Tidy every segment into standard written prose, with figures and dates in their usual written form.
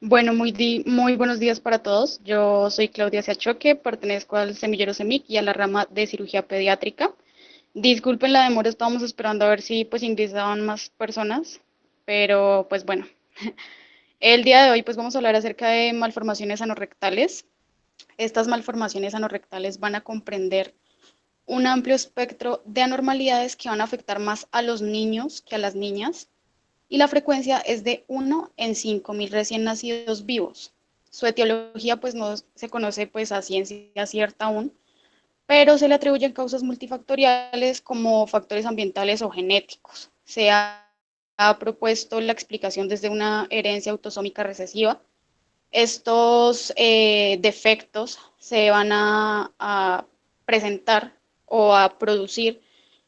Bueno, muy buenos días para todos. Yo soy Claudia Siachoque, pertenezco al semillero CEMIC y a la rama de cirugía pediátrica. Disculpen la demora, estábamos esperando a ver si pues ingresaban más personas, pero pues bueno, el día de hoy pues vamos a hablar acerca de malformaciones anorrectales. Estas malformaciones anorrectales van a comprender un amplio espectro de anormalidades que van a afectar más a los niños que a las niñas y la frecuencia es de 1 en 5.000 recién nacidos vivos. Su etiología pues no se conoce pues a ciencia cierta aún, pero se le atribuyen causas multifactoriales como factores ambientales o genéticos. Se ha propuesto la explicación desde una herencia autosómica recesiva. Estos defectos se van a presentar o a producir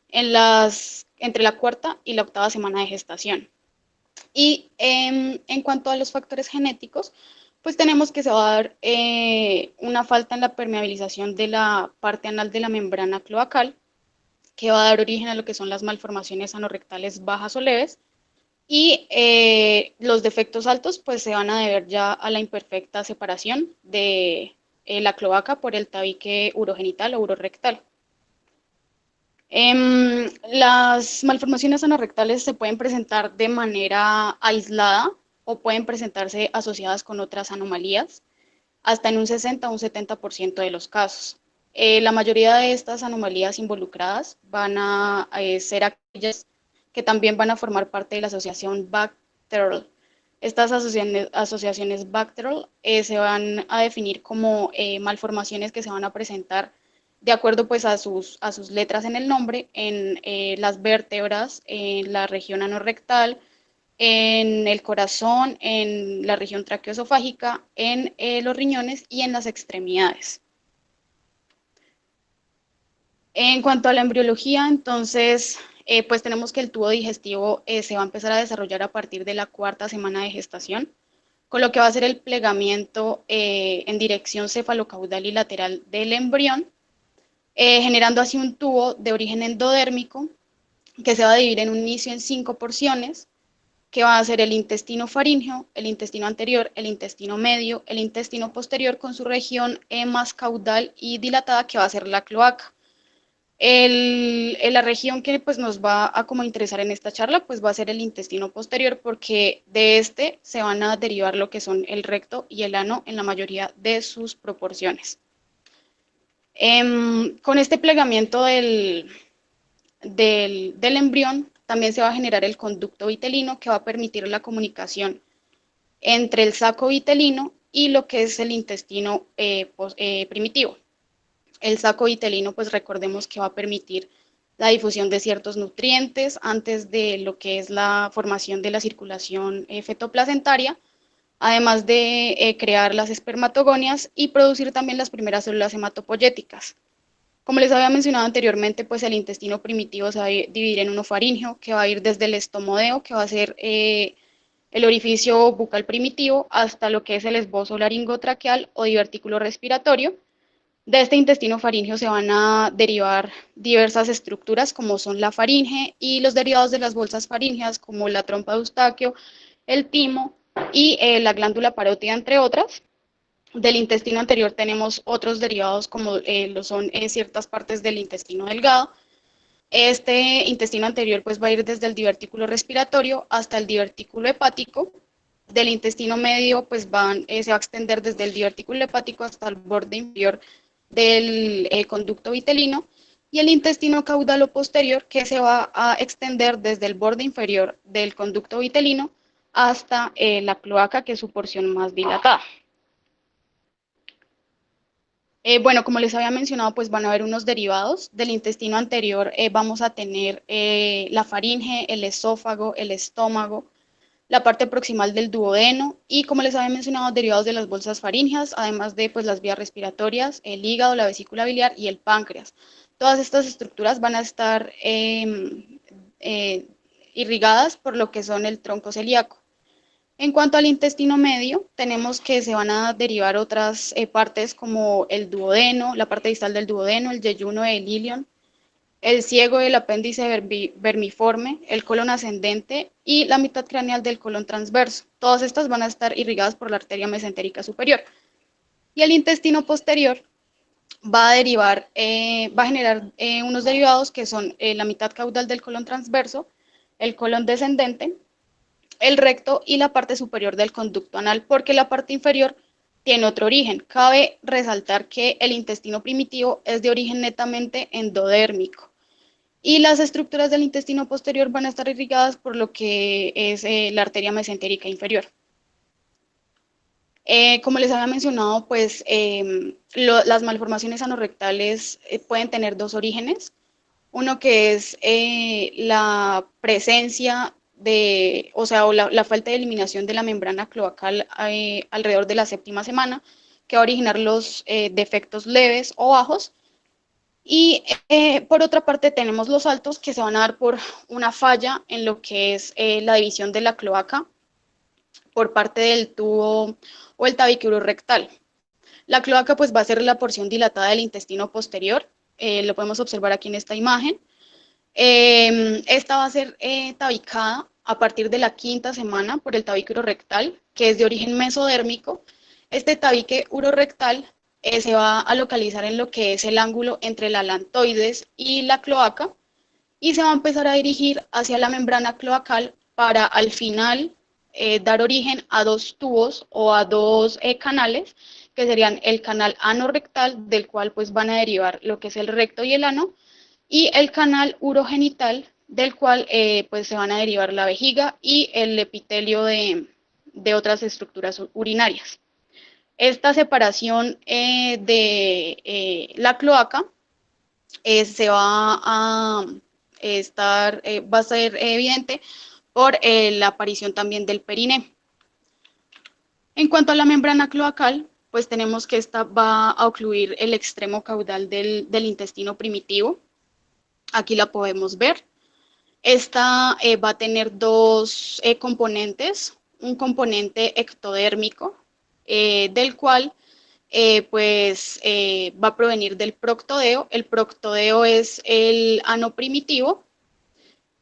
entre la cuarta y la octava semana de gestación. Y en cuanto a los factores genéticos, pues tenemos que se va a dar una falta en la permeabilización de la parte anal de la membrana cloacal, que va a dar origen a lo que son las malformaciones anorrectales bajas o leves. Y los defectos altos, pues se van a deber ya a la imperfecta separación de la cloaca por el tabique urogenital o urorectal. Las malformaciones anorrectales se pueden presentar de manera aislada o pueden presentarse asociadas con otras anomalías, hasta en un 60 o un 70% de los casos. La mayoría de estas anomalías involucradas van a ser aquellas que también van a formar parte de la asociación Bacterl. Estas asociaciones Bacterl se van a definir como malformaciones que se van a presentar de acuerdo pues a sus letras en el nombre, en las vértebras, en la región anorrectal, en el corazón, en la región traqueoesofágica, en los riñones y en las extremidades. En cuanto a la embriología, entonces, pues tenemos que el tubo digestivo se va a empezar a desarrollar a partir de la cuarta semana de gestación, con lo que va a ser el plegamiento en dirección cefalocaudal y lateral del embrión, generando así un tubo de origen endodérmico que se va a dividir en un inicio en 5 porciones, que va a ser el intestino faríngeo, el intestino anterior, el intestino medio, el intestino posterior con su región más caudal y dilatada, que va a ser la cloaca. La región que pues nos va a como interesar en esta charla pues va a ser el intestino posterior, porque de este se van a derivar lo que son el recto y el ano en la mayoría de sus proporciones. Con este plegamiento del embrión también se va a generar el conducto vitelino, que va a permitir la comunicación entre el saco vitelino y lo que es el intestino primitivo. El saco vitelino, pues recordemos que va a permitir la difusión de ciertos nutrientes antes de lo que es la formación de la circulación fetoplacentaria, además de crear las espermatogonias y producir también las primeras células hematopoyéticas. Como les había mencionado anteriormente, pues el intestino primitivo se va a dividir en uno faríngeo, que va a ir desde el estomodeo, que va a ser el orificio bucal primitivo, hasta lo que es el esbozo laringotraqueal o divertículo respiratorio. De este intestino faríngeo se van a derivar diversas estructuras como son la faringe y los derivados de las bolsas faríngeas como la trompa de Eustaquio, el timo y la glándula parótida, entre otras. Del intestino anterior tenemos otros derivados como lo son ciertas partes del intestino delgado. Este intestino anterior pues va a ir desde el divertículo respiratorio hasta el divertículo hepático. Del intestino medio pues se va a extender desde el divertículo hepático hasta el borde inferior del conducto vitelino, y el intestino caudalo posterior, que se va a extender desde el borde inferior del conducto vitelino hasta la cloaca, que es su porción más dilatada. Bueno, como les había mencionado, pues van a haber unos derivados. Del intestino anterior vamos a tener la faringe, el esófago, el estómago, la parte proximal del duodeno y, como les había mencionado, derivados de las bolsas faríngeas, además de pues las vías respiratorias, el hígado, la vesícula biliar y el páncreas. Todas estas estructuras van a estar irrigadas por lo que son el tronco celíaco. En cuanto al intestino medio, tenemos que se van a derivar otras partes como el duodeno, la parte distal del duodeno, el yeyuno, el ilion, el ciego del apéndice vermiforme, el colon ascendente y la mitad craneal del colon transverso. Todas estas van a estar irrigadas por la arteria mesentérica superior. Y el intestino posterior va a derivar, va a generar unos derivados que son la mitad caudal del colon transverso, el colon descendente, el recto y la parte superior del conducto anal, porque la parte inferior tiene otro origen. Cabe resaltar que el intestino primitivo es de origen netamente endodérmico y las estructuras del intestino posterior van a estar irrigadas por lo que es la arteria mesentérica inferior. Como les había mencionado, pues las malformaciones anorrectales pueden tener dos orígenes. Uno que es la presencia de, o sea, o la falta de eliminación de la membrana cloacal alrededor de la séptima semana, que va a originar los defectos leves o bajos. Y por otra parte tenemos los altos que se van a dar por una falla en lo que es la división de la cloaca por parte del tubo o el tabique rectal. La cloaca pues va a ser la porción dilatada del intestino posterior, lo podemos observar aquí en esta imagen. Esta va a ser tabicada a partir de la quinta semana por el tabique urorectal, que es de origen mesodérmico. Este tabique urorectal se va a localizar en lo que es el ángulo entre la alantoides y la cloaca y se va a empezar a dirigir hacia la membrana cloacal para al final dar origen a dos tubos o a dos canales, que serían el canal anorrectal, del cual pues van a derivar lo que es el recto y el ano, y el canal urogenital, del cual pues se van a derivar la vejiga y el epitelio de otras estructuras urinarias. Esta separación de la cloaca se va a va a ser evidente por la aparición también del periné. En cuanto a la membrana cloacal, pues tenemos que esta va a ocluir el extremo caudal del intestino primitivo. Aquí la podemos ver. Esta va a tener dos componentes, un componente ectodérmico, del cual va a provenir del proctodeo. El proctodeo es el ano primitivo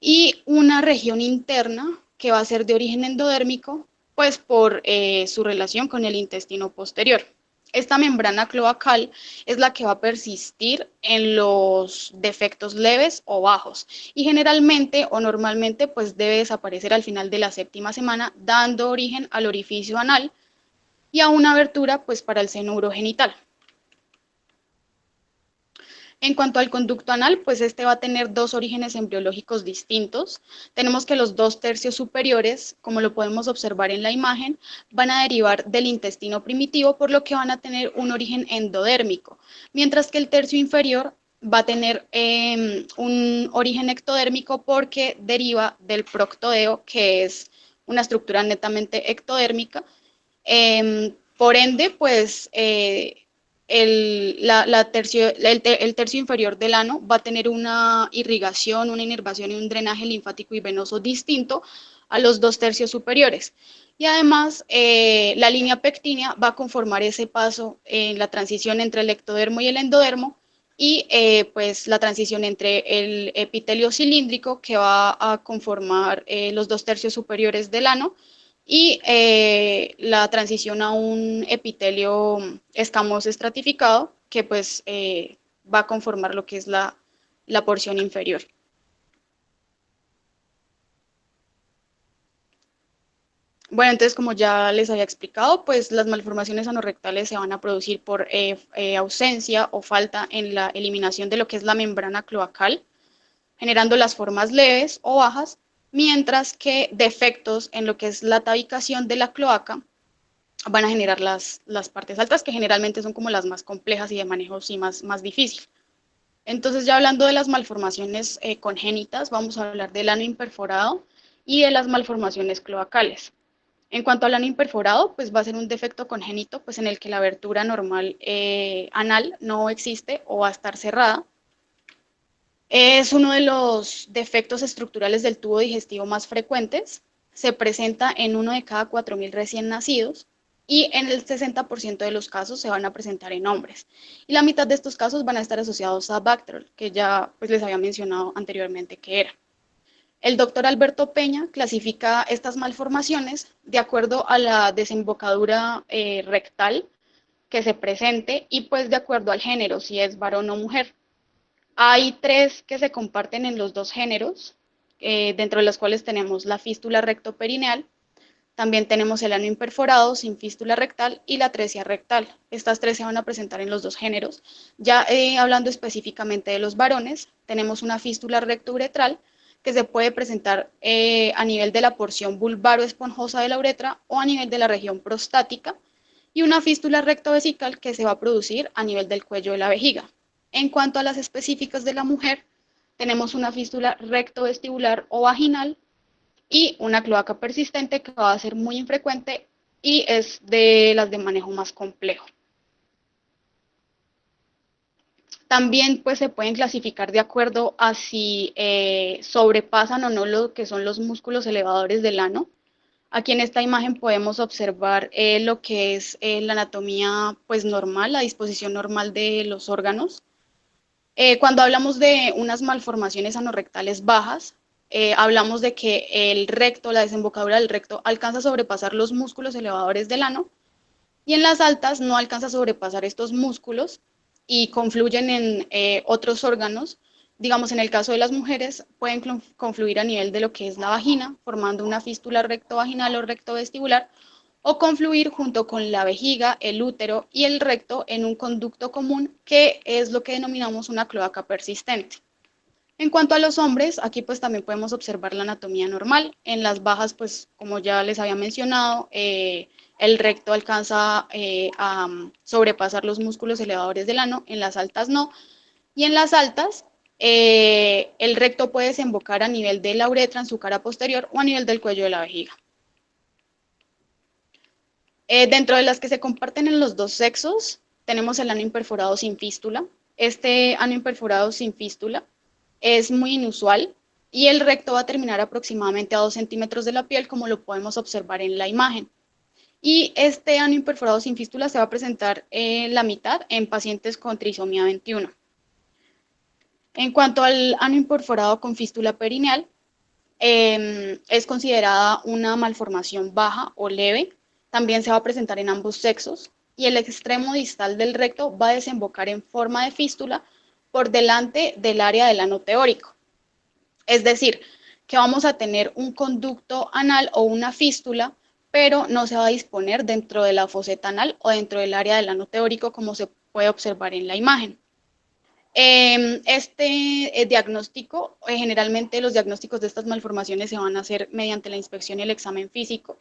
y una región interna que va a ser de origen endodérmico, pues por su relación con el intestino posterior. Esta membrana cloacal es la que va a persistir en los defectos leves o bajos y generalmente o normalmente pues debe desaparecer al final de la séptima semana, dando origen al orificio anal y a una abertura pues para el seno urogenital. En cuanto al conducto anal, pues este va a tener dos orígenes embriológicos distintos. Tenemos que los 2/3 superiores, como lo podemos observar en la imagen, van a derivar del intestino primitivo, por lo que van a tener un origen endodérmico, mientras que el tercio inferior va a tener un origen ectodérmico porque deriva del proctodeo, que es una estructura netamente ectodérmica. Por ende, pues el tercio inferior del ano va a tener una irrigación, una inervación y un drenaje linfático y venoso distinto a los 2/3 superiores. Y además, la línea pectínea va a conformar ese paso en la transición entre el ectodermo y el endodermo y pues la transición entre el epitelio cilíndrico que va a conformar los 2/3 superiores del ano y la transición a un epitelio escamoso estratificado que pues va a conformar lo que es la porción inferior. Bueno, entonces como ya les había explicado, pues las malformaciones anorrectales se van a producir por ausencia o falta en la eliminación de lo que es la membrana cloacal, generando las formas leves o bajas, mientras que defectos en lo que es la tabicación de la cloaca van a generar las partes altas, que generalmente son como las más complejas y de manejo sí más difícil. Entonces, ya hablando de las malformaciones congénitas, vamos a hablar del ano imperforado y de las malformaciones cloacales. En cuanto al ano imperforado, pues va a ser un defecto congénito, pues en el que la abertura normal anal no existe o va a estar cerrada. Es uno de los defectos estructurales del tubo digestivo más frecuentes. Se presenta en 1 de cada 4.000 recién nacidos y en el 60% de los casos se van a presentar en hombres. Y la mitad de estos casos van a estar asociados a Bactral, que ya pues, les había mencionado anteriormente que era. El doctor Alberto Peña clasifica estas malformaciones de acuerdo a la desembocadura rectal que se presente y pues de acuerdo al género, si es varón o mujer. Hay tres que se comparten en los dos géneros, dentro de las cuales tenemos la fístula rectoperineal, también tenemos el ano imperforado sin fístula rectal y la atresia rectal. Estas tres se van a presentar en los dos géneros. Ya hablando específicamente de los varones, tenemos una fístula rectouretral que se puede presentar a nivel de la porción vulvaro-esponjosa de la uretra o a nivel de la región prostática, y una fístula rectovesical que se va a producir a nivel del cuello de la vejiga. En cuanto a las específicas de la mujer, tenemos una fístula rectovestibular o vaginal y una cloaca persistente que va a ser muy infrecuente y es de las de manejo más complejo. También pues se pueden clasificar de acuerdo a si sobrepasan o no lo que son los músculos elevadores del ano. Aquí en esta imagen podemos observar lo que es la anatomía pues normal, la disposición normal de los órganos. Cuando hablamos de unas malformaciones anorrectales bajas, hablamos de que el recto, la desembocadura del recto, alcanza a sobrepasar los músculos elevadores del ano, y en las altas no alcanza a sobrepasar estos músculos y confluyen en otros órganos. Digamos, en el caso de las mujeres, pueden confluir a nivel de lo que es la vagina, formando una fístula rectovaginal o rectovestibular, o confluir junto con la vejiga, el útero y el recto en un conducto común, que es lo que denominamos una cloaca persistente. En cuanto a los hombres, aquí pues también podemos observar la anatomía normal. En las bajas, pues como ya les había mencionado, el recto alcanza a sobrepasar los músculos elevadores del ano, en las altas no. Y en las altas, el recto puede desembocar a nivel de la uretra en su cara posterior o a nivel del cuello de la vejiga. Dentro de las que se comparten en los dos sexos, tenemos el ano imperforado sin fístula. Este ano imperforado sin fístula es muy inusual y el recto va a terminar aproximadamente a 2 centímetros de la piel, como lo podemos observar en la imagen. Y este ano imperforado sin fístula se va a presentar en la mitad en pacientes con trisomía 21. En cuanto al ano imperforado con fístula perineal, es considerada una malformación baja o leve. También se va a presentar en ambos sexos y el extremo distal del recto va a desembocar en forma de fístula por delante del área del ano teórico. Es decir, que vamos a tener un conducto anal o una fístula, pero no se va a disponer dentro de la foseta anal o dentro del área del ano teórico, como se puede observar en la imagen. Este diagnóstico, generalmente los diagnósticos de estas malformaciones se van a hacer mediante la inspección y el examen físico.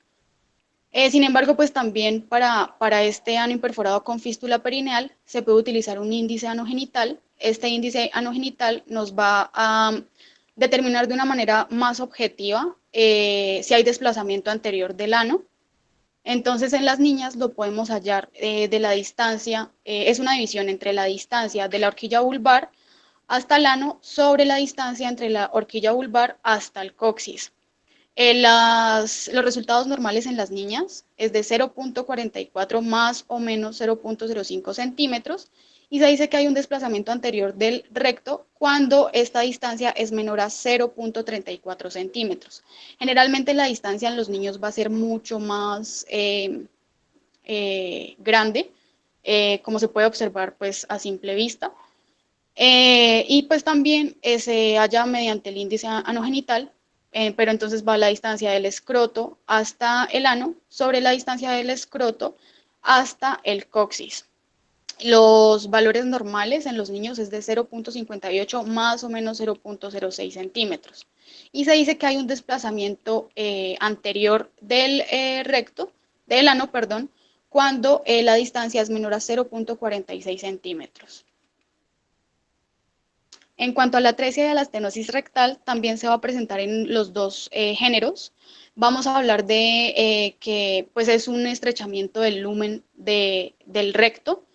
Sin embargo, pues también para este ano imperforado con fístula perineal se puede utilizar un índice anogenital. Este índice anogenital nos va a determinar de una manera más objetiva si hay desplazamiento anterior del ano. Entonces en las niñas lo podemos hallar de la distancia, es una división entre la distancia de la horquilla vulvar hasta el ano sobre la distancia entre la horquilla vulvar hasta el coxis. Los resultados normales en las niñas es de 0.44 más o menos 0.05 centímetros, y se dice que hay un desplazamiento anterior del recto cuando esta distancia es menor a 0.34 centímetros. Generalmente la distancia en los niños va a ser mucho más grande, como se puede observar pues a simple vista. Y pues también se halla mediante el índice anogenital, pero entonces va la distancia del escroto hasta el ano sobre la distancia del escroto hasta el coxis. Los valores normales en los niños es de 0.58 más o menos 0.06 centímetros. Y se dice que hay un desplazamiento anterior del recto, del ano, perdón, cuando la distancia es menor a 0.46 centímetros. En cuanto a la atresia y a la estenosis rectal, también se va a presentar en los dos géneros. Vamos a hablar de que pues es un estrechamiento del lumen del recto.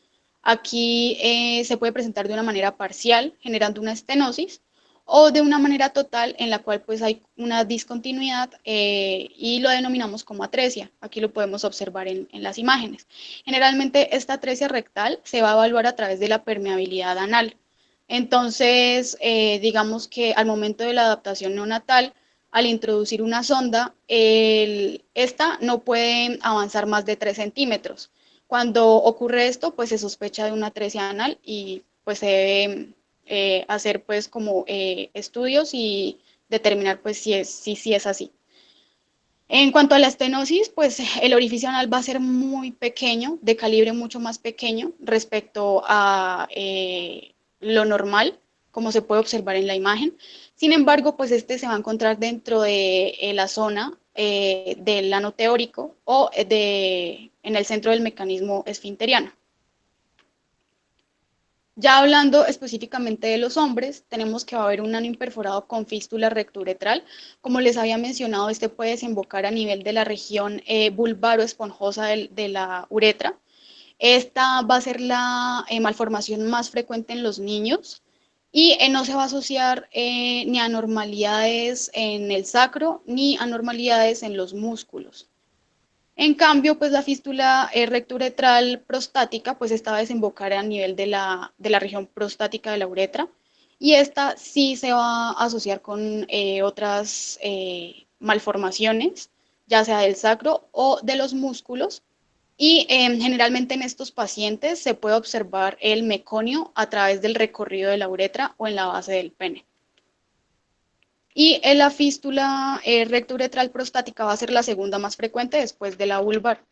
Aquí se puede presentar de una manera parcial, generando una estenosis, o de una manera total en la cual pues hay una discontinuidad y lo denominamos como atresia. Aquí lo podemos observar en las imágenes. Generalmente esta atresia rectal se va a evaluar a través de la permeabilidad anal. Entonces, digamos que al momento de la adaptación neonatal, al introducir una sonda, esta no puede avanzar más de 3 centímetros. Cuando ocurre esto, pues se sospecha de una atresia anal y pues se debe hacer pues como estudios y determinar pues si es así. En cuanto a la estenosis, pues el orificio anal va a ser muy pequeño, de calibre mucho más pequeño respecto a lo normal, como se puede observar en la imagen. Sin embargo, pues este se va a encontrar dentro de la zona del ano teórico o en el centro del mecanismo esfinteriano. Ya hablando específicamente de los hombres, tenemos que va a haber un ano imperforado con fístula recturetral. Como les había mencionado, este puede desembocar a nivel de la región vulvaro-esponjosa de la uretra. Esta va a ser la malformación más frecuente en los niños y no se va a asociar ni anormalidades en el sacro ni anormalidades en los músculos. En cambio, pues la fístula recturetral prostática, pues esta va a desembocar a nivel de la región prostática de la uretra y esta sí se va a asociar con otras malformaciones, ya sea del sacro o de los músculos. Y generalmente en estos pacientes se puede observar el meconio a través del recorrido de la uretra o en la base del pene. Y la fístula recturetral prostática va a ser la segunda más frecuente después de la vulvar.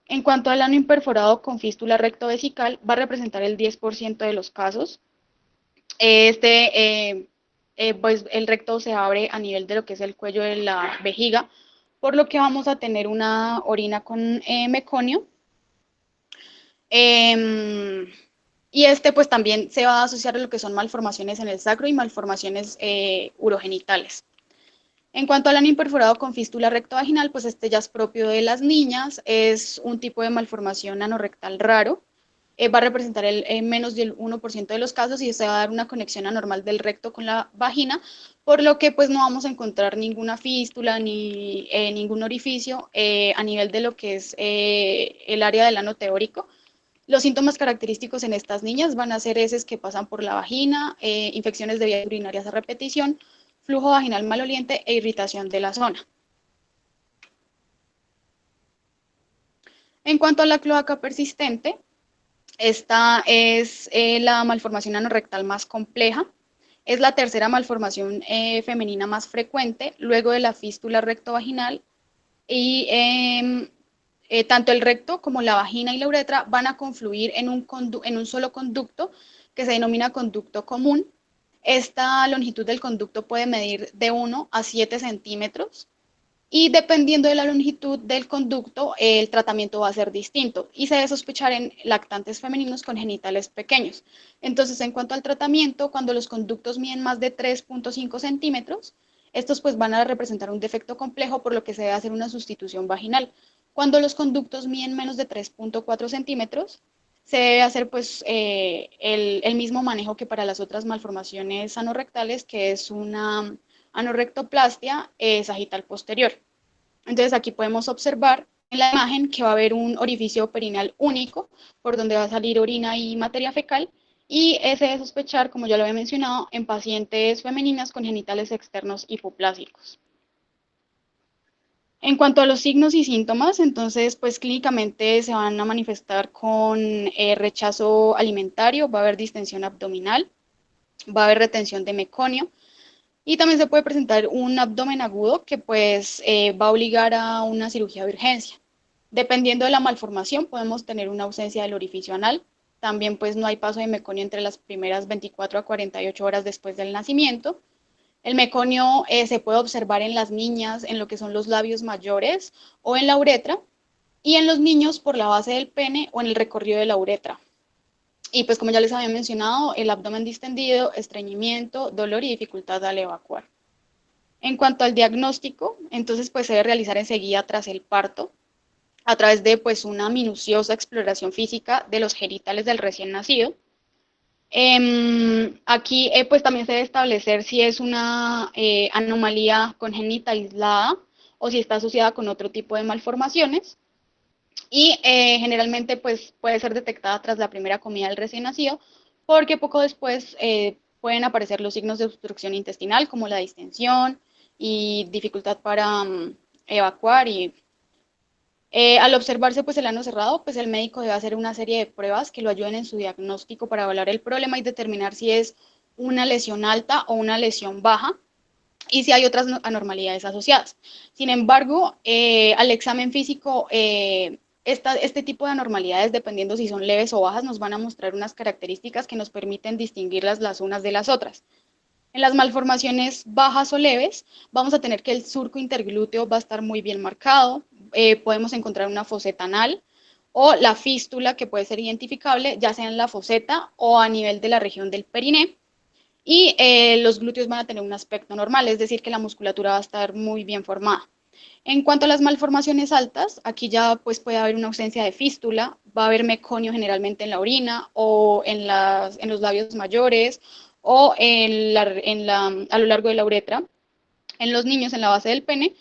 En cuanto al ano imperforado con fístula rectovesical, va a representar el 10% de los casos. Pues el recto se abre a nivel de lo que es el cuello de la vejiga, por lo que vamos a tener una orina con meconio. Y pues también se va a asociar a lo que son malformaciones en el sacro y malformaciones urogenitales. En cuanto al ano imperforado con fístula rectovaginal, pues este ya es propio de las niñas, es un tipo de malformación anorrectal raro, va a representar el menos del 1% de los casos y se va a dar una conexión anormal del recto con la vagina, por lo que pues no vamos a encontrar ninguna fístula ni ningún orificio a nivel de lo que es el área del ano teórico. Los síntomas característicos en estas niñas van a ser heces que pasan por la vagina, infecciones de vías urinarias a repetición, flujo vaginal maloliente e irritación de la zona. En cuanto a la cloaca persistente, esta es la malformación anorrectal más compleja. Es la tercera malformación femenina más frecuente, luego de la fístula rectovaginal y tanto el recto como la vagina y la uretra van a confluir en un solo conducto que se denomina conducto común. Esta longitud del conducto puede medir de 1 a 7 centímetros y dependiendo de la longitud del conducto, el tratamiento va a ser distinto y se debe sospechar en lactantes femeninos con genitales pequeños. Entonces, en cuanto al tratamiento, cuando los conductos miden más de 3.5 centímetros, estos pues van a representar un defecto complejo, por lo que se debe hacer una sustitución vaginal. Cuando los conductos miden menos de 3.4 centímetros, se debe hacer pues el mismo manejo que para las otras malformaciones anorrectales, que es una anorrectoplastia sagital posterior. Entonces aquí podemos observar en la imagen que va a haber un orificio perineal único por donde va a salir orina y materia fecal y se debe sospechar, como ya lo había mencionado, en pacientes femeninas con genitales externos hipoplásicos. En cuanto a los signos y síntomas, entonces, pues clínicamente se van a manifestar con rechazo alimentario, va a haber distensión abdominal, va a haber retención de meconio, y también se puede presentar un abdomen agudo que pues va a obligar a una cirugía de urgencia. Dependiendo de la malformación, podemos tener una ausencia del orificio anal. También pues no hay paso de meconio entre las primeras 24 a 48 horas después del nacimiento. El meconio se puede observar en las niñas en lo que son los labios mayores o en la uretra y en los niños por la base del pene o en el recorrido de la uretra. Y pues como ya les había mencionado, el abdomen distendido, estreñimiento, dolor y dificultad al evacuar. En cuanto al diagnóstico, entonces pues se debe realizar enseguida tras el parto a través de pues una minuciosa exploración física de los genitales del recién nacido. Aquí pues también se debe establecer si es una anomalía congénita aislada o si está asociada con otro tipo de malformaciones. Y generalmente pues puede ser detectada tras la primera comida del recién nacido, porque poco después pueden aparecer los signos de obstrucción intestinal como la distensión y dificultad para evacuar. Y al observarse pues el ano cerrado, pues el médico debe hacer una serie de pruebas que lo ayuden en su diagnóstico para evaluar el problema y determinar si es una lesión alta o una lesión baja y si hay otras anormalidades asociadas. Sin embargo, al examen físico, este tipo de anormalidades, dependiendo si son leves o bajas, nos van a mostrar unas características que nos permiten distinguirlas las unas de las otras. En las malformaciones bajas o leves, vamos a tener que el surco interglúteo va a estar muy bien marcado, podemos encontrar una foseta anal o la fístula que puede ser identificable, ya sea en la foseta o a nivel de la región del periné, y los glúteos van a tener un aspecto normal, es decir, que la musculatura va a estar muy bien formada. En cuanto a las malformaciones altas, aquí ya pues puede haber una ausencia de fístula, va a haber meconio generalmente en la orina o en los labios mayores o a lo largo de la uretra, en los niños en la base del pene,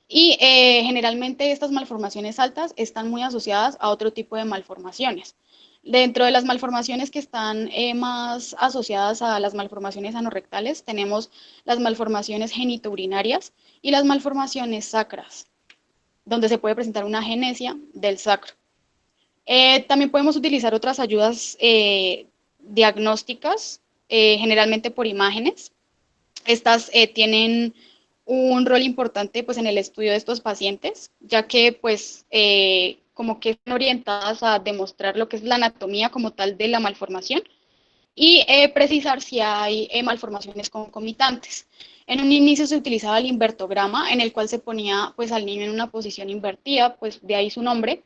y generalmente estas malformaciones altas están muy asociadas a otro tipo de malformaciones. Dentro de las malformaciones que están más asociadas a las malformaciones anorrectales, tenemos las malformaciones genitourinarias y las malformaciones sacras, donde se puede presentar una agenesia del sacro. También podemos utilizar otras ayudas diagnósticas, generalmente por imágenes. Estas tienen un rol importante pues en el estudio de estos pacientes, ya que pues como que están orientadas a demostrar lo que es la anatomía como tal de la malformación y precisar si hay malformaciones concomitantes. En un inicio se utilizaba el invertograma, en el cual se ponía pues al niño en una posición invertida, pues de ahí su nombre.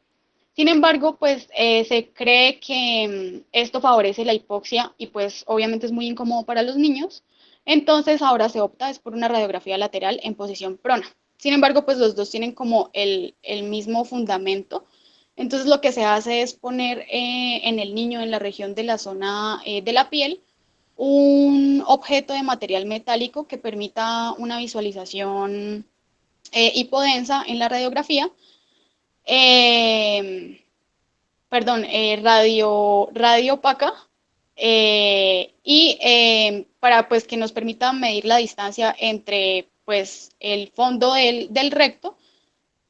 Sin embargo, pues se cree que esto favorece la hipoxia y pues obviamente es muy incómodo para los niños. Entonces ahora se opta es por una radiografía lateral en posición prona. Sin embargo, pues los dos tienen como el mismo fundamento. Entonces lo que se hace es poner en el niño, en la región de la zona de la piel, un objeto de material metálico que permita una visualización hipodensa en la radiografía. Eh, Perdón, radio opaca, y para pues que nos permita medir la distancia entre pues el fondo del recto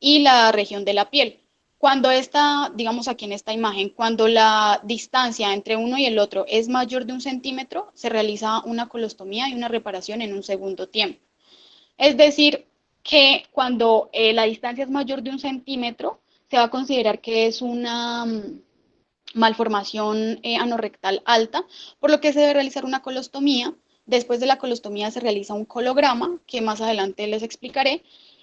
y la región de la piel. Cuando esta, digamos aquí en esta imagen, cuando la distancia entre uno y el otro es mayor de 1 centímetro, se realiza una colostomía y una reparación en un segundo tiempo. Es decir, que cuando la distancia es mayor de 1 centímetro, se va a considerar que es una malformación anorrectal alta, por lo que se debe realizar una colostomía. Después de la colostomía se realiza un colograma, que más adelante les explicaré,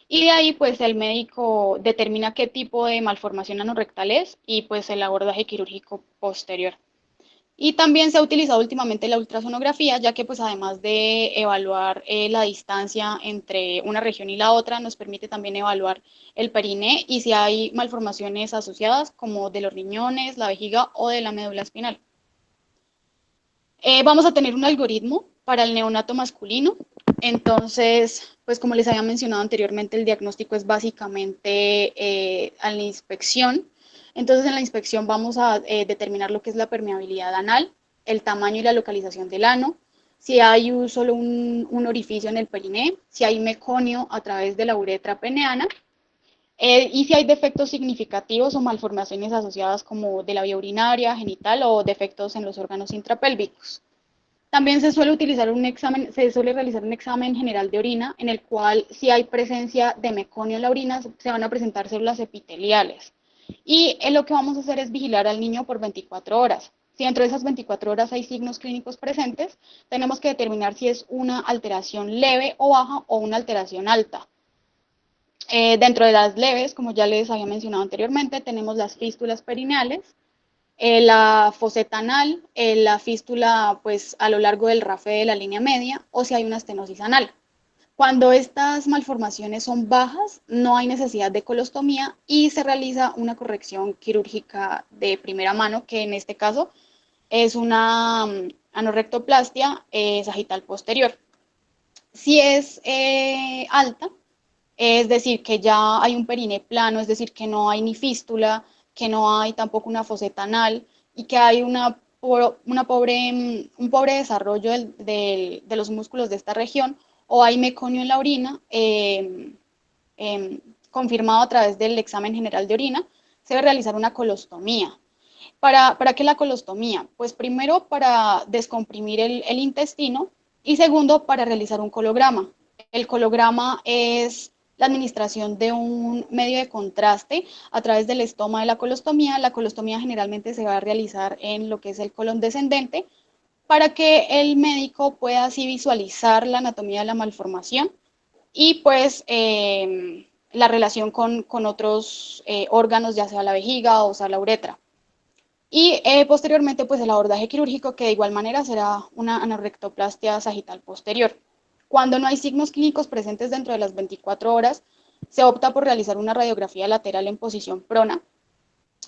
y de ahí pues el médico determina qué tipo de malformación anorrectal es y pues el abordaje quirúrgico posterior. Y también se ha utilizado últimamente la ultrasonografía, ya que pues además de evaluar la distancia entre una región y la otra, nos permite también evaluar el periné y si hay malformaciones asociadas como de los riñones, la vejiga o de la médula espinal. Vamos a tener un algoritmo para el neonato masculino. Entonces, pues como les había mencionado anteriormente, el diagnóstico es básicamente a la inspección. Entonces, en la inspección vamos a determinar lo que es la permeabilidad anal, el tamaño y la localización del ano, si hay solo un orificio en el periné, si hay meconio a través de la uretra peneana, y si hay defectos significativos o malformaciones asociadas como de la vía urinaria, genital o defectos en los órganos intrapélvicos. También se suele utilizar un examen, se suele realizar un examen general de orina en el cual si hay presencia de meconio en la orina se van a presentar células epiteliales. Y lo que vamos a hacer es vigilar al niño por 24 horas. Si dentro de esas 24 horas hay signos clínicos presentes, tenemos que determinar si es una alteración leve o baja o una alteración alta. Dentro de las leves, como ya les había mencionado anteriormente, tenemos las fístulas perineales, la foseta anal, la fístula pues a lo largo del rafe de la línea media o si hay una estenosis anal. Cuando estas malformaciones son bajas, no hay necesidad de colostomía y se realiza una corrección quirúrgica de primera mano, que en este caso es una anorrectoplastia sagital posterior. Si es alta, es decir, que ya hay un perine plano, es decir, que no hay ni fístula, que no hay tampoco una foseta anal y que hay un pobre desarrollo de los músculos de esta región, o hay meconio en la orina, confirmado a través del examen general de orina, se debe realizar una colostomía. ¿Para qué la colostomía? Pues primero para descomprimir el intestino y segundo para realizar un colograma. El colograma es la administración de un medio de contraste a través del estoma de la colostomía. La colostomía generalmente se va a realizar en lo que es el colon descendente para que el médico pueda así visualizar la anatomía de la malformación y pues la relación con otros órganos, ya sea la vejiga o sea la uretra. Y posteriormente, pues el abordaje quirúrgico, que de igual manera será una anorrectoplastia sagital posterior. Cuando no hay signos clínicos presentes dentro de las 24 horas, se opta por realizar una radiografía lateral en posición prona.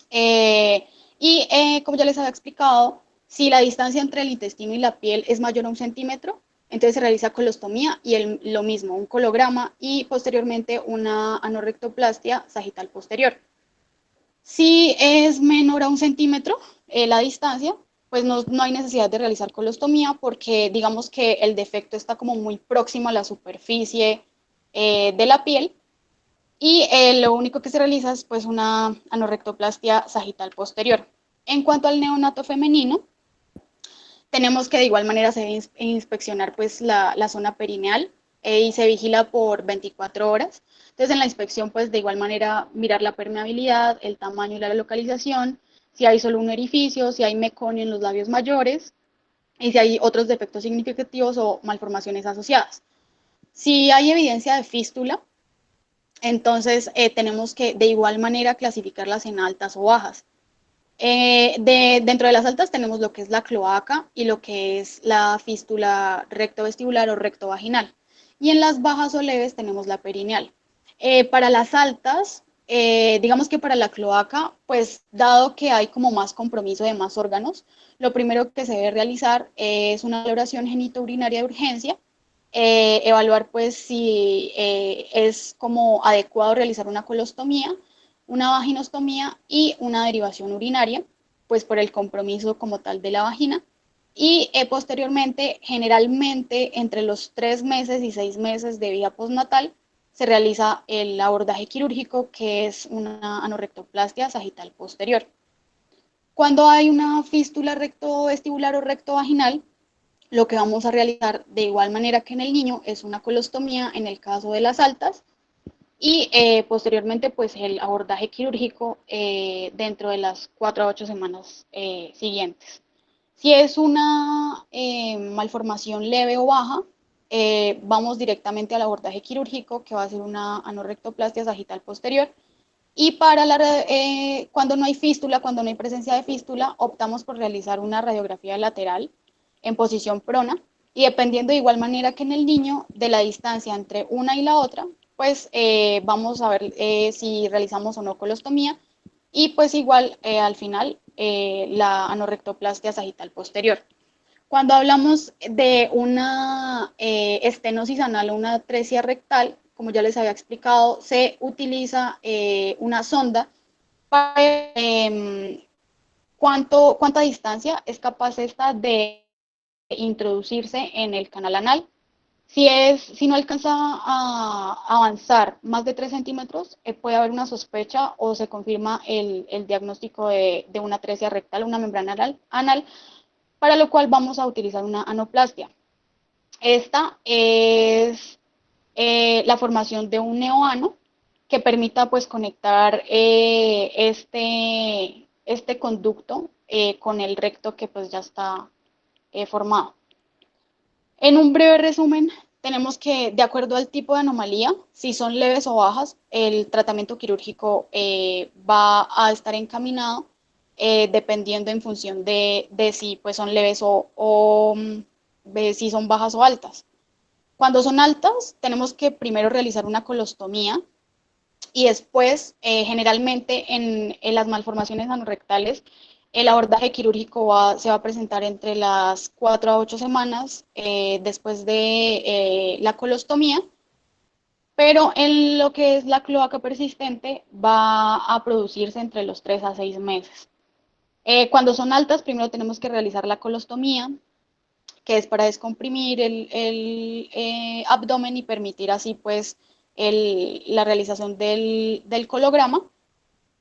Como ya les había explicado, si la distancia entre el intestino y la piel es mayor a 1 centímetro, entonces se realiza colostomía y lo mismo, un colograma y posteriormente una anorrectoplastia sagital posterior. Si es menor a 1 centímetro la distancia, pues no hay necesidad de realizar colostomía porque digamos que el defecto está como muy próximo a la superficie de la piel y lo único que se realiza es pues una anorrectoplastia sagital posterior. En cuanto al neonato femenino, tenemos que de igual manera se debe inspeccionar pues la zona perineal y se vigila por 24 horas. Entonces en la inspección pues de igual manera mirar la permeabilidad, el tamaño y la localización, si hay solo un orificio, si hay meconio en los labios mayores y si hay otros defectos significativos o malformaciones asociadas. Si hay evidencia de fístula, entonces tenemos que de igual manera clasificarlas en altas o bajas. Dentro de las altas tenemos lo que es la cloaca y lo que es la fístula rectovestibular o rectovaginal. Y en las bajas o leves tenemos la perineal. Para las altas, digamos que para la cloaca, pues dado que hay como más compromiso de más órganos, lo primero que se debe realizar es una valoración genitourinaria de urgencia, evaluar pues si es como adecuado realizar una colostomía, una vaginostomía y una derivación urinaria, pues por el compromiso como tal de la vagina. Y posteriormente, generalmente entre los 3 meses y 6 meses de vida postnatal, se realiza el abordaje quirúrgico, que es una anorrectoplastia sagital posterior. Cuando hay una fístula rectovestibular o rectovaginal, lo que vamos a realizar de igual manera que en el niño es una colostomía en el caso de las altas y posteriormente pues el abordaje quirúrgico dentro de las 4 a 8 semanas siguientes. Si es una malformación leve o baja, vamos directamente al abordaje quirúrgico, que va a ser una anorrectoplastia sagital posterior. Y cuando no hay fístula, cuando no hay presencia de fístula, optamos por realizar una radiografía lateral en posición prona y dependiendo de igual manera que en el niño de la distancia entre una y la otra, pues vamos a ver si realizamos o no colostomía y pues igual al final la anorrectoplastia sagital posterior. Cuando hablamos de una estenosis anal o una atresia rectal, como ya les había explicado, se utiliza una sonda para ver cuánta distancia es capaz esta de introducirse en el canal anal. Si no alcanza a avanzar más de 3 centímetros, puede haber una sospecha o se confirma el diagnóstico de una atresia rectal, una membrana anal, para lo cual vamos a utilizar una anoplastia. Esta es la formación de un neoano que permita pues conectar este conducto con el recto que pues ya está formado. En un breve resumen, tenemos que, de acuerdo al tipo de anomalía, si son leves o bajas, el tratamiento quirúrgico va a estar encaminado dependiendo en función de si pues, son leves o si son bajas o altas. Cuando son altas, tenemos que primero realizar una colostomía y después, generalmente en las malformaciones anorrectales, El abordaje quirúrgico se va a presentar entre las 4 a 8 semanas después de la colostomía, pero en lo que es la cloaca persistente va a producirse entre los 3 a 6 meses. Cuando son altas, primero tenemos que realizar la colostomía, que es para descomprimir el abdomen y permitir así pues la realización del colograma.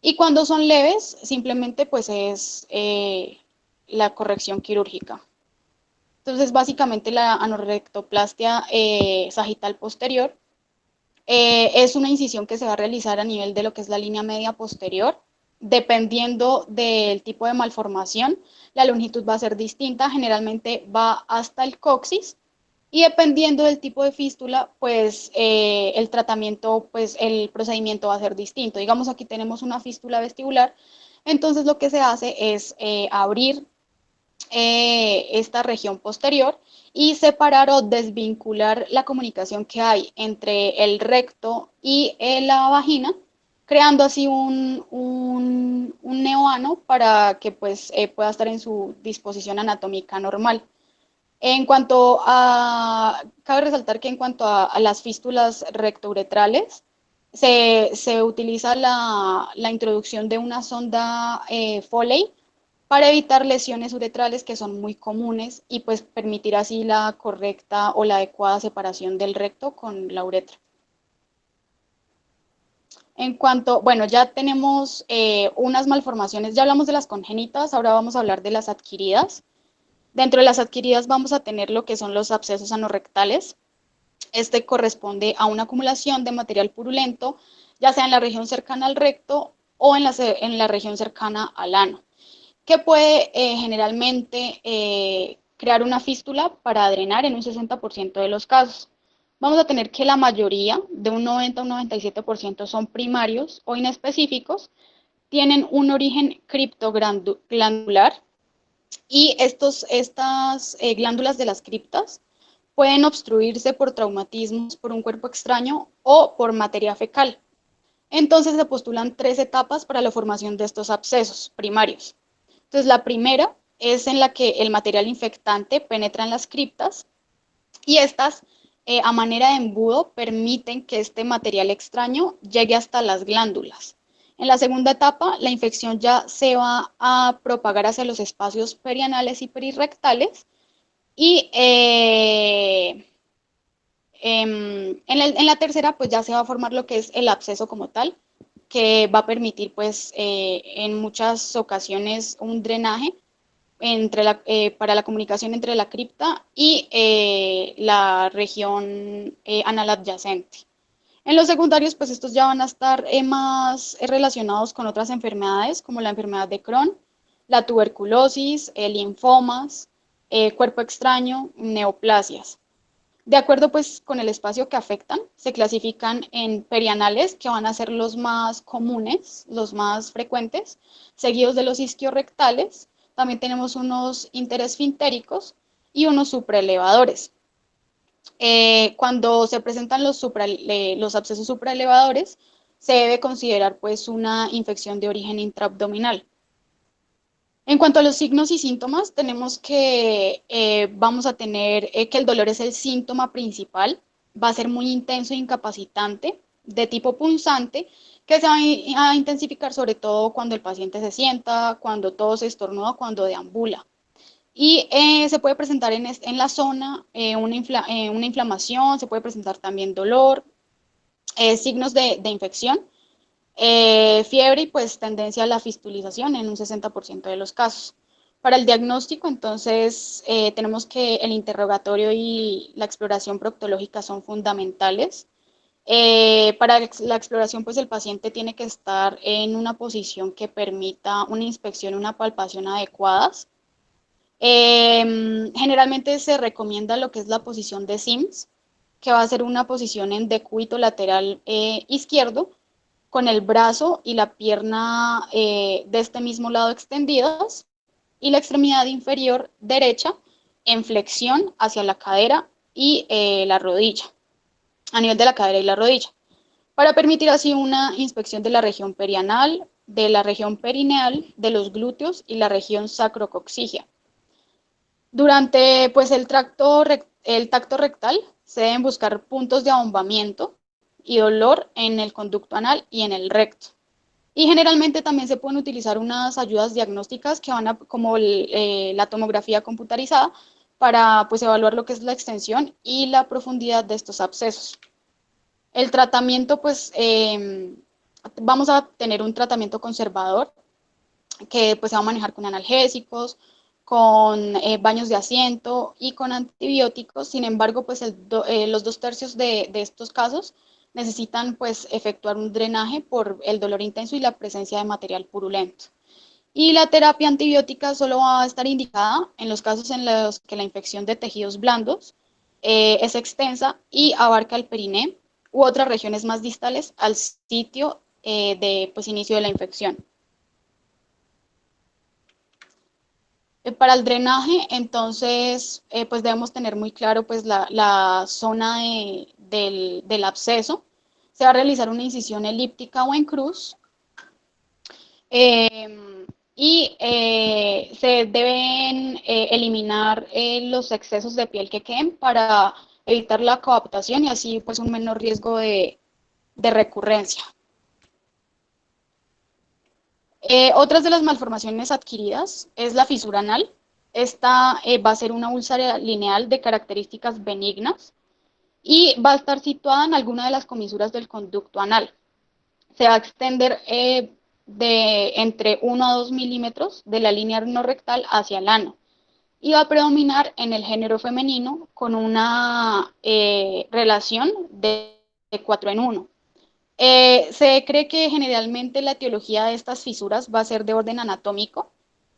Y cuando son leves, simplemente pues es la corrección quirúrgica. Entonces, básicamente la anorrectoplastia sagital posterior es una incisión que se va a realizar a nivel de lo que es la línea media posterior. Dependiendo del tipo de malformación, la longitud va a ser distinta, generalmente va hasta el coxis, y dependiendo del tipo de fístula, pues el tratamiento, pues el procedimiento va a ser distinto. Digamos, aquí tenemos una fístula vestibular, entonces lo que se hace es abrir esta región posterior y separar o desvincular la comunicación que hay entre el recto y la vagina, creando así un neoano para que pues, pueda estar en su disposición anatómica normal. En cuanto a, cabe resaltar que en cuanto a las fístulas rectouretrales, se utiliza la introducción de una sonda Foley para evitar lesiones uretrales que son muy comunes y pues permitir así la correcta o la adecuada separación del recto con la uretra. En cuanto, bueno, ya tenemos unas malformaciones, ya hablamos de las congénitas, ahora vamos a hablar de las adquiridas. Dentro de las adquiridas vamos a tener lo que son los abscesos anorrectales. Este corresponde a una acumulación de material purulento, ya sea en la región cercana al recto o en la región cercana al ano, que puede generalmente crear una fístula para drenar en un 60% de los casos. Vamos a tener que la mayoría, de un 90 a un 97%, son primarios o inespecíficos, tienen un origen criptoglandular y estas glándulas de las criptas pueden obstruirse por traumatismos, por un cuerpo extraño o por materia fecal. Entonces se postulan 3 etapas para la formación de estos abscesos primarios. Entonces la primera es en la que el material infectante penetra en las criptas y estas a manera de embudo permiten que este material extraño llegue hasta las glándulas. En la segunda etapa, la infección ya se va a propagar hacia los espacios perianales y perirrectales y en la tercera, pues ya se va a formar lo que es el absceso como tal, que va a permitir, pues, en muchas ocasiones un drenaje para la comunicación entre la cripta y la región anal adyacente. En los secundarios, pues estos ya van a estar más relacionados con otras enfermedades, como la enfermedad de Crohn, la tuberculosis, linfomas, cuerpo extraño, neoplasias. De acuerdo pues con el espacio que afectan, se clasifican en perianales, que van a ser los más comunes, los más frecuentes, seguidos de los isquiorrectales. También tenemos unos interesfintéricos y unos supraelevadores. Cuando se presentan los abscesos supraelevadores, se debe considerar pues una infección de origen intraabdominal. En cuanto a los signos y síntomas, tenemos que vamos a tener que el dolor es el síntoma principal, va a ser muy intenso e incapacitante, de tipo punzante, que se va a intensificar sobre todo cuando el paciente se sienta, cuando tose, estornuda, cuando deambula. Y se puede presentar en la zona una inflamación, se puede presentar también dolor, signos de infección, fiebre y pues tendencia a la fistulización en un 60% de los casos. Para el diagnóstico, entonces, tenemos que el interrogatorio y la exploración proctológica son fundamentales. Para la exploración, pues el paciente tiene que estar en una posición que permita una inspección, una palpación adecuadas. Generalmente se recomienda lo que es la posición de Sims, que va a ser una posición en decúbito lateral izquierdo, con el brazo y la pierna de este mismo lado extendidos y la extremidad inferior derecha en flexión hacia la cadera y la rodilla, a nivel de la cadera y la rodilla, para permitir así una inspección de la región perianal, de la región perineal, de los glúteos y la región sacrococcígea. Durante pues, el tacto rectal se deben buscar puntos de abombamiento y dolor en el conducto anal y en el recto. Y generalmente también se pueden utilizar unas ayudas diagnósticas que van a, como la tomografía computarizada, para pues, evaluar lo que es la extensión y la profundidad de estos abscesos. El tratamiento, pues, vamos a tener un tratamiento conservador que pues, se va a manejar con analgésicos, con baños de asiento y con antibióticos. Sin embargo, pues los 2/3 de estos casos necesitan pues efectuar un drenaje por el dolor intenso y la presencia de material purulento. Y la terapia antibiótica solo va a estar indicada en los casos en los que la infección de tejidos blandos es extensa y abarca el periné u otras regiones más distales al sitio de pues, inicio de la infección. Para el drenaje, entonces, pues debemos tener muy claro pues, la zona del absceso. Se va a realizar una incisión elíptica o en cruz. Se deben eliminar los excesos de piel que queden para evitar la coaptación y así pues un menor riesgo de recurrencia. Otras de las malformaciones adquiridas es la fisura anal. Esta va a ser una úlcera lineal de características benignas y va a estar situada en alguna de las comisuras del conducto anal. Se va a extender de entre 1 a 2 milímetros de la línea no rectal hacia el ano y va a predominar en el género femenino con una relación de 4 en 1. Se cree que generalmente la etiología de estas fisuras va a ser de orden anatómico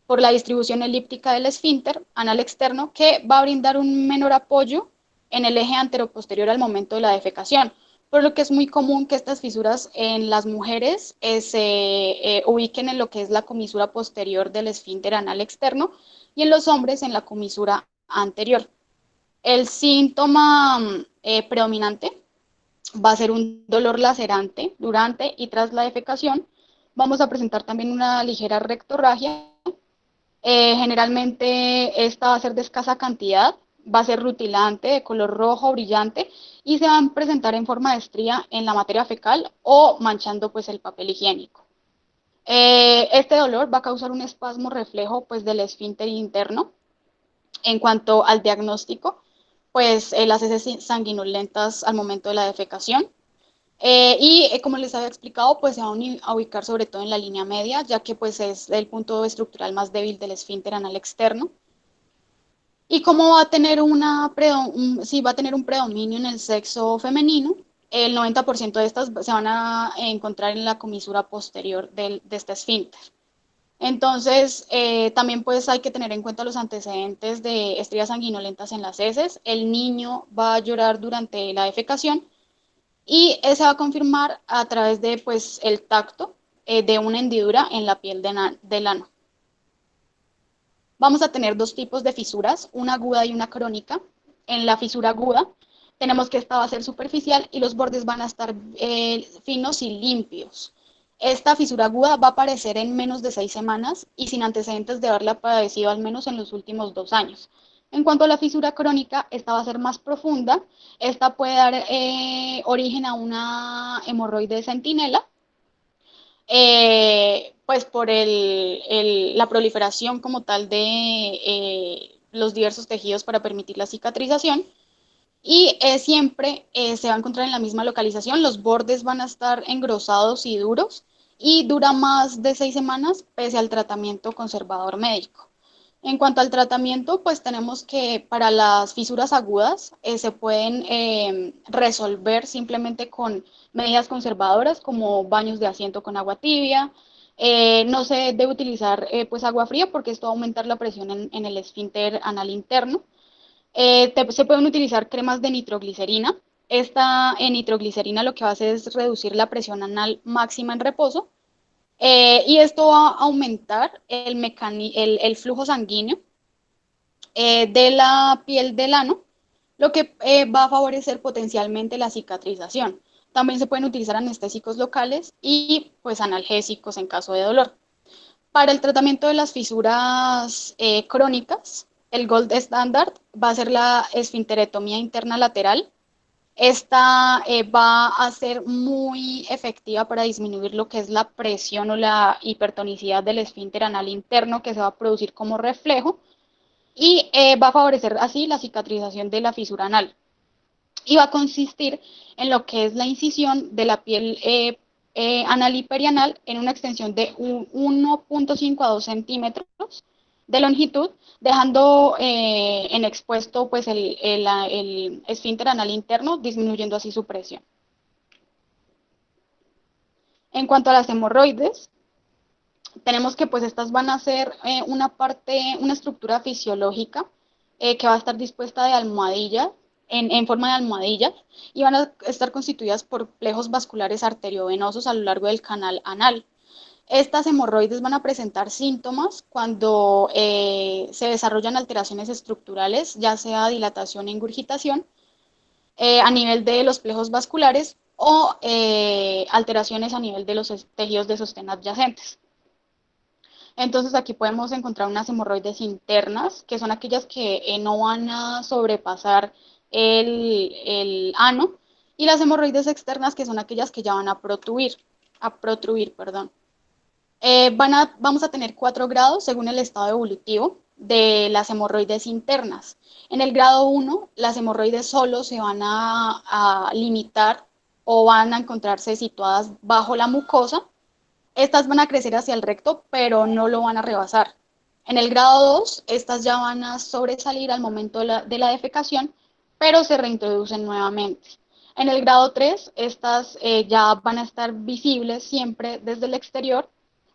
por la distribución elíptica del esfínter anal externo, que va a brindar un menor apoyo en el eje anteroposterior al momento de la defecación, por lo que es muy común que estas fisuras en las mujeres se ubiquen en lo que es la comisura posterior del esfínter anal externo y en los hombres en la comisura anterior. El síntoma predominante va a ser un dolor lacerante durante y tras la defecación. Vamos a presentar también una ligera rectorragia. Generalmente esta va a ser de escasa cantidad, va a ser rutilante, de color rojo brillante y se va a presentar en forma de estría en la materia fecal o manchando pues el papel higiénico. Este dolor va a causar un espasmo reflejo pues del esfínter interno. En cuanto al diagnóstico, pues las heces sanguinolentas al momento de la defecación. Como les había explicado, pues se va a ubicar sobre todo en la línea media, ya que pues es el punto estructural más débil del esfínter anal externo. Y como va a tener sí, va a tener un predominio en el sexo femenino, el 90% de estas se van a encontrar en la comisura posterior de este esfínter. Entonces, también pues hay que tener en cuenta los antecedentes de estrías sanguinolentas en las heces. El niño va a llorar durante la defecación y se va a confirmar a través de pues, el tacto de una hendidura en la piel del ano. Vamos a tener dos tipos de fisuras, una aguda y una crónica. En la fisura aguda tenemos que esta va a ser superficial y los bordes van a estar finos y limpios. Esta fisura aguda va a aparecer en menos de 6 semanas y sin antecedentes de haberla padecido al menos en los últimos 2 años. En cuanto a la fisura crónica, esta va a ser más profunda. Esta puede dar origen a una hemorroide de centinela, pues por la proliferación como tal de los diversos tejidos para permitir la cicatrización. Y siempre se va a encontrar en la misma localización, los bordes van a estar engrosados y duros y dura más de 6 semanas pese al tratamiento conservador médico. En cuanto al tratamiento, pues tenemos que para las fisuras agudas se pueden resolver simplemente con medidas conservadoras como baños de asiento con agua tibia. No se debe utilizar pues agua fría porque esto va a aumentar la presión en el esfínter anal interno. Se pueden utilizar cremas de nitroglicerina. Esta nitroglicerina lo que va a hacer es reducir la presión anal máxima en reposo y esto va a aumentar el flujo sanguíneo de la piel del ano, lo que va a favorecer potencialmente la cicatrización. También se pueden utilizar anestésicos locales y pues analgésicos en caso de dolor. Para el tratamiento de las fisuras crónicas, el gold standard va a ser la esfinterectomía interna lateral. Esta va a ser muy efectiva para disminuir lo que es la presión o la hipertonicidad del esfínter anal interno que se va a producir como reflejo y va a favorecer así la cicatrización de la fisura anal. Y va a consistir en lo que es la incisión de la piel anal y perianal en una extensión de 1.5 a 2 centímetros de longitud, dejando en expuesto pues el esfínter anal interno, disminuyendo así su presión. En cuanto a las hemorroides, tenemos que pues estas van a ser una estructura fisiológica que va a estar dispuesta de almohadillas, en forma de almohadillas, y van a estar constituidas por plejos vasculares arteriovenosos a lo largo del canal anal. Estas hemorroides van a presentar síntomas cuando se desarrollan alteraciones estructurales, ya sea dilatación e ingurgitación, a nivel de los plejos vasculares o alteraciones a nivel de los tejidos de sostén adyacentes. Entonces aquí podemos encontrar unas hemorroides internas, que son aquellas que no van a sobrepasar el ano, y las hemorroides externas, que son aquellas que ya van a protruir, perdón. Vamos a tener 4 grados según el estado evolutivo de las hemorroides internas. En el grado 1, las hemorroides solo se van a limitar o van a encontrarse situadas bajo la mucosa. Estas van a crecer hacia el recto, pero no lo van a rebasar. En el grado 2, estas ya van a sobresalir al momento de la defecación, pero se reintroducen nuevamente. En el grado 3, estas ya van a estar visibles siempre desde el exterior,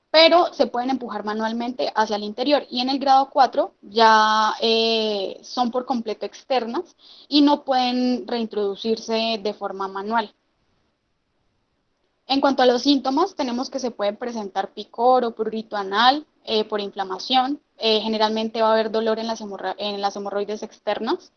pero se pueden empujar manualmente hacia el interior. Y en el grado 4 ya son por completo externas y no pueden reintroducirse de forma manual. En cuanto a los síntomas, tenemos que se puede presentar picor o prurito anal por inflamación. Generalmente va a haber dolor en las hemorroides externas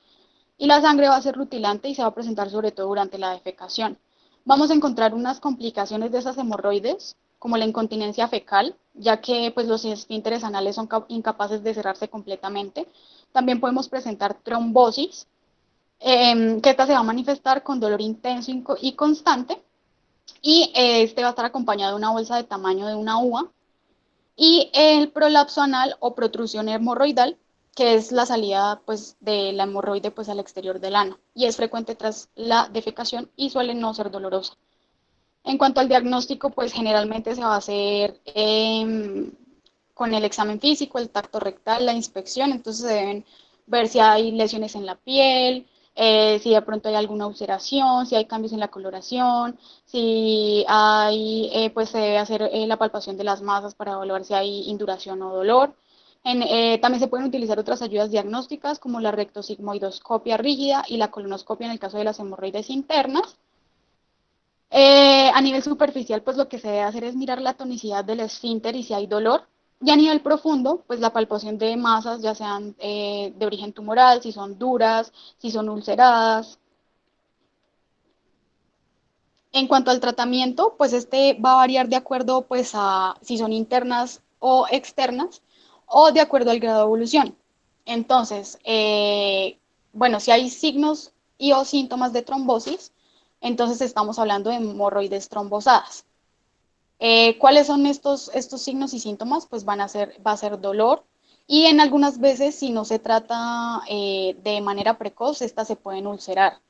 y la sangre va a ser rutilante y se va a presentar sobre todo durante la defecación. Vamos a encontrar unas complicaciones de esas hemorroides, como la incontinencia fecal, ya que pues, los esfínteres anales son incapaces de cerrarse completamente. También podemos presentar trombosis, que esta se va a manifestar con dolor intenso y constante, y este va a estar acompañado de una bolsa de tamaño de una uva, y el prolapso anal o protrusión hemorroidal, que es la salida pues, de la hemorroide pues, al exterior del ano, y es frecuente tras la defecación y suele no ser dolorosa. En cuanto al diagnóstico, pues generalmente se va a hacer con el examen físico, el tacto rectal, la inspección, entonces se deben ver si hay lesiones en la piel, si de pronto hay alguna ulceración, si hay cambios en la coloración, si hay, pues se debe hacer la palpación de las masas para evaluar si hay induración o dolor. También se pueden utilizar otras ayudas diagnósticas como la rectosigmoidoscopia rígida y la colonoscopia en el caso de las hemorroides internas. A nivel superficial, pues lo que se debe hacer es mirar la tonicidad del esfínter y si hay dolor. Y a nivel profundo, pues la palpación de masas, ya sean de origen tumoral, si son duras, si son ulceradas. En cuanto al tratamiento, pues este va a variar de acuerdo pues a si son internas o externas o de acuerdo al grado de evolución. Entonces, bueno, si hay signos y o síntomas de trombosis, entonces estamos hablando de hemorroides trombosadas. ¿Cuáles son estos signos y síntomas? Pues va a ser dolor, y en algunas veces, si no se trata de manera precoz, estas se pueden ulcerar.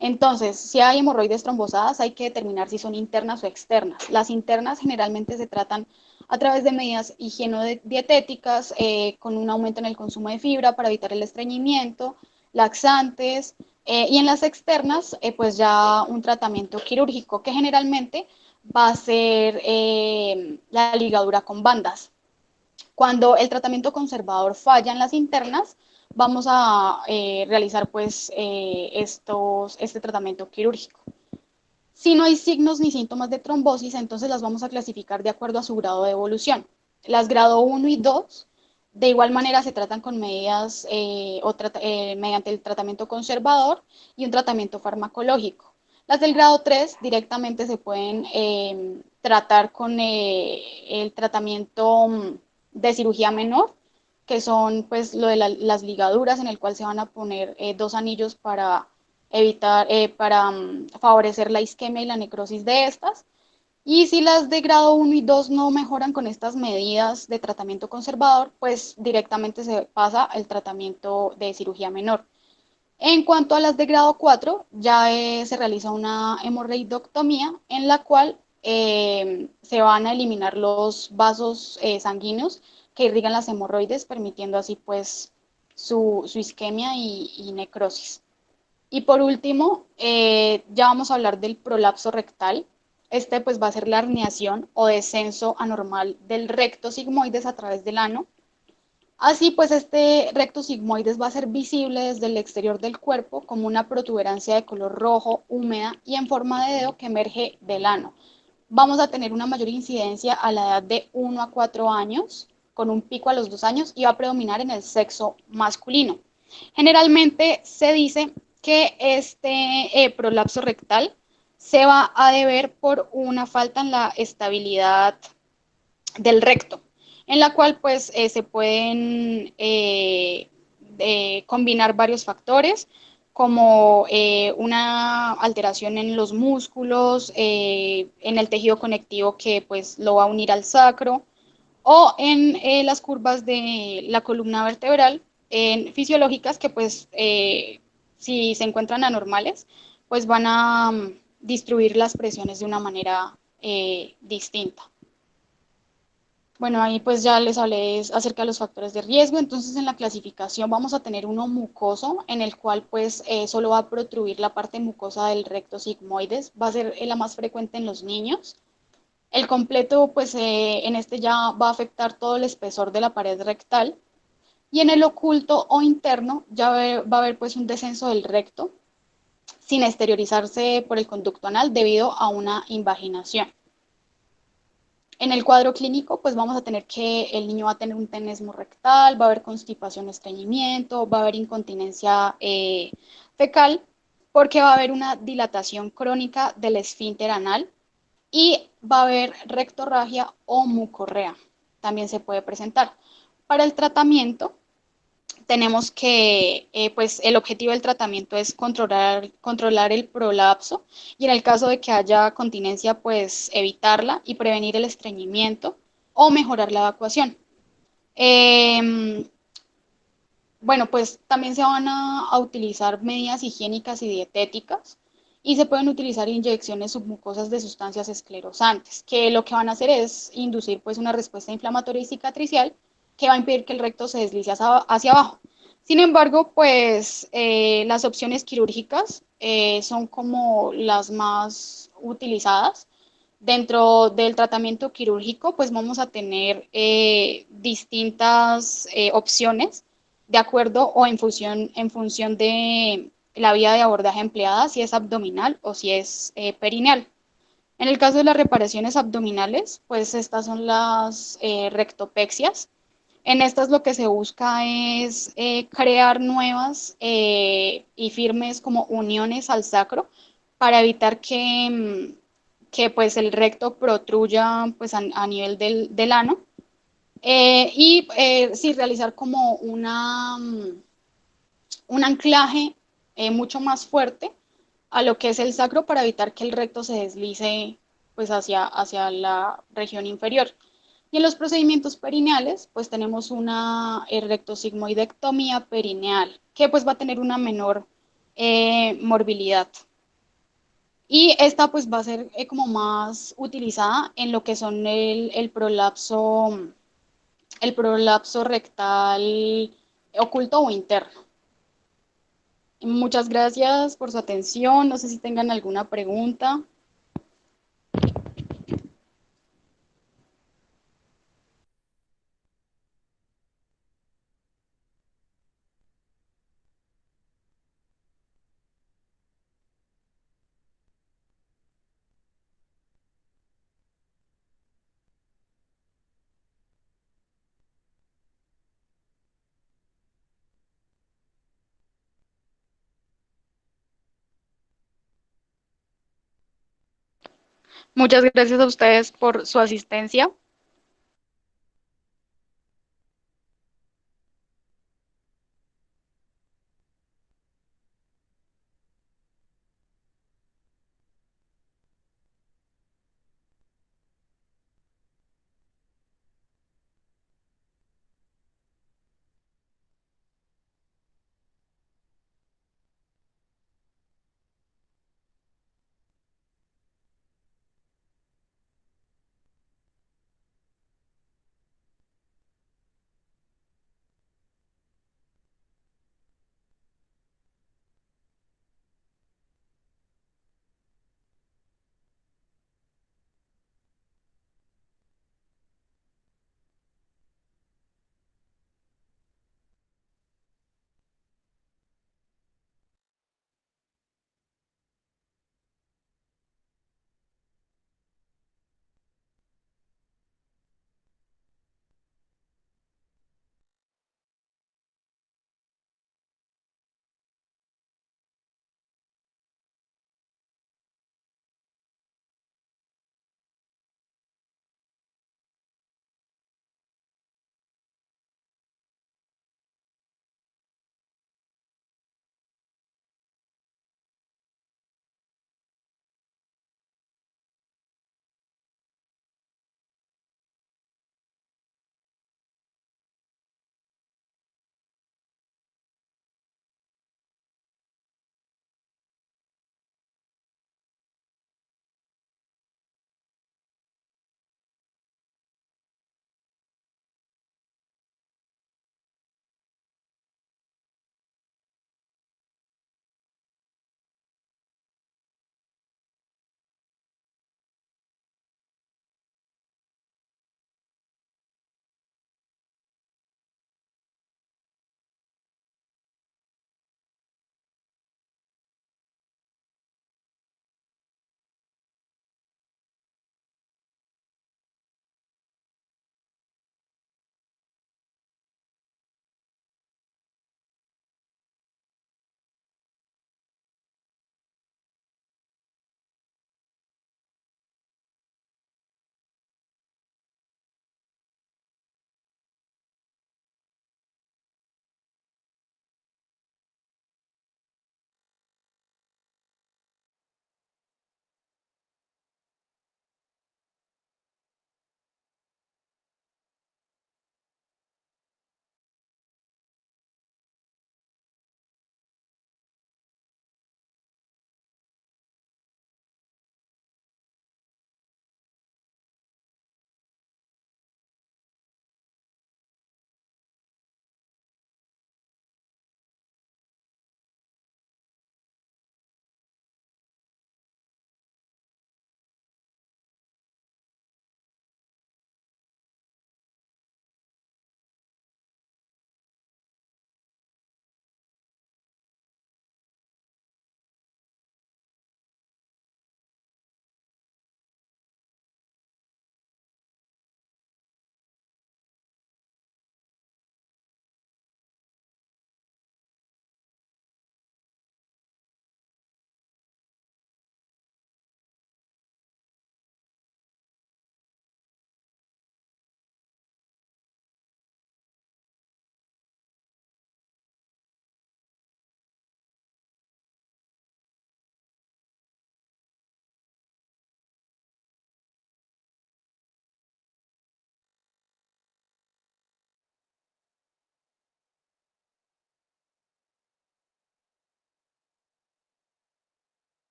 Entonces, si hay hemorroides trombosadas, hay que determinar si son internas o externas. Las internas generalmente se tratan a través de medidas higienodietéticas, con un aumento en el consumo de fibra para evitar el estreñimiento, laxantes, y en las externas, pues ya un tratamiento quirúrgico que generalmente va a ser la ligadura con bandas. Cuando el tratamiento conservador falla en las internas, vamos a realizar pues este tratamiento quirúrgico. Si no hay signos ni síntomas de trombosis, entonces las vamos a clasificar de acuerdo a su grado de evolución. Las grado 1 y 2, de igual manera se tratan con medidas mediante el tratamiento conservador y un tratamiento farmacológico. Las del grado 3 directamente se pueden tratar con el tratamiento de cirugía menor, que son pues lo de las ligaduras en el cual se van a poner dos anillos para evitar, para favorecer la isquemia y la necrosis de estas. Y si las de grado 1 y 2 no mejoran con estas medidas de tratamiento conservador, pues directamente se pasa al tratamiento de cirugía menor. En cuanto a las de grado 4, ya se realiza una hemorroidectomía en la cual se van a eliminar los vasos sanguíneos que irrigan las hemorroides, permitiendo así pues su isquemia y necrosis. Y por último, ya vamos a hablar del prolapso rectal. Este pues va a ser la herniación o descenso anormal del recto sigmoides a través del ano. Así pues, este recto sigmoides va a ser visible desde el exterior del cuerpo como una protuberancia de color rojo, húmeda y en forma de dedo que emerge del ano. Vamos a tener una mayor incidencia a la edad de 1 a 4 años, con un pico a los 2 años y va a predominar en el sexo masculino. Generalmente se dice que este prolapso rectal se va a deber por una falta en la estabilidad del recto, en la cual pues se pueden combinar varios factores como una alteración en los músculos, en el tejido conectivo que pues lo va a unir al sacro o en las curvas de la columna vertebral fisiológicas que pues si se encuentran anormales pues van a distribuir las presiones de una manera distinta. Bueno, ahí pues ya les hablé acerca de los factores de riesgo. Entonces en la clasificación vamos a tener uno mucoso en el cual pues solo va a protruir la parte mucosa del recto sigmoides. Va a ser la más frecuente en los niños. El completo pues en este ya va a afectar todo el espesor de la pared rectal. Y en el oculto o interno ya va a haber pues un descenso del recto sin exteriorizarse por el conducto anal debido a una invaginación. En el cuadro clínico, pues vamos a tener que el niño va a tener un tenesmo rectal, va a haber constipación, estreñimiento, va a haber incontinencia fecal, porque va a haber una dilatación crónica del esfínter anal y va a haber rectorragia o mucorrea. También se puede presentar. Para el tratamiento, tenemos que, pues el objetivo del tratamiento es controlar el prolapso y en el caso de que haya continencia, pues evitarla y prevenir el estreñimiento o mejorar la evacuación. Eh, bueno, pues también se van a utilizar medidas higiénicas y dietéticas y se pueden utilizar inyecciones submucosas de sustancias esclerosantes, que lo que van a hacer es inducir pues una respuesta inflamatoria y cicatricial que va a impedir que el recto se deslice hacia abajo. Sin embargo, pues las opciones quirúrgicas son como las más utilizadas. Dentro del tratamiento quirúrgico, pues vamos a tener distintas opciones de acuerdo o en función de la vía de abordaje empleada, si es abdominal o si es perineal. En el caso de las reparaciones abdominales, pues estas son las rectopexias. En estas lo que se busca es crear nuevas y firmes como uniones al sacro para evitar que pues el recto protruya pues a nivel del ano y sí realizar como un anclaje mucho más fuerte a lo que es el sacro para evitar que el recto se deslice pues hacia la región inferior. Y en los procedimientos perineales, pues tenemos una rectosigmoidectomía perineal, que pues va a tener una menor morbilidad. Y esta pues va a ser como más utilizada en lo que son el prolapso rectal oculto o interno. Muchas gracias por su atención. No sé si tengan alguna pregunta. Muchas gracias a ustedes por su asistencia.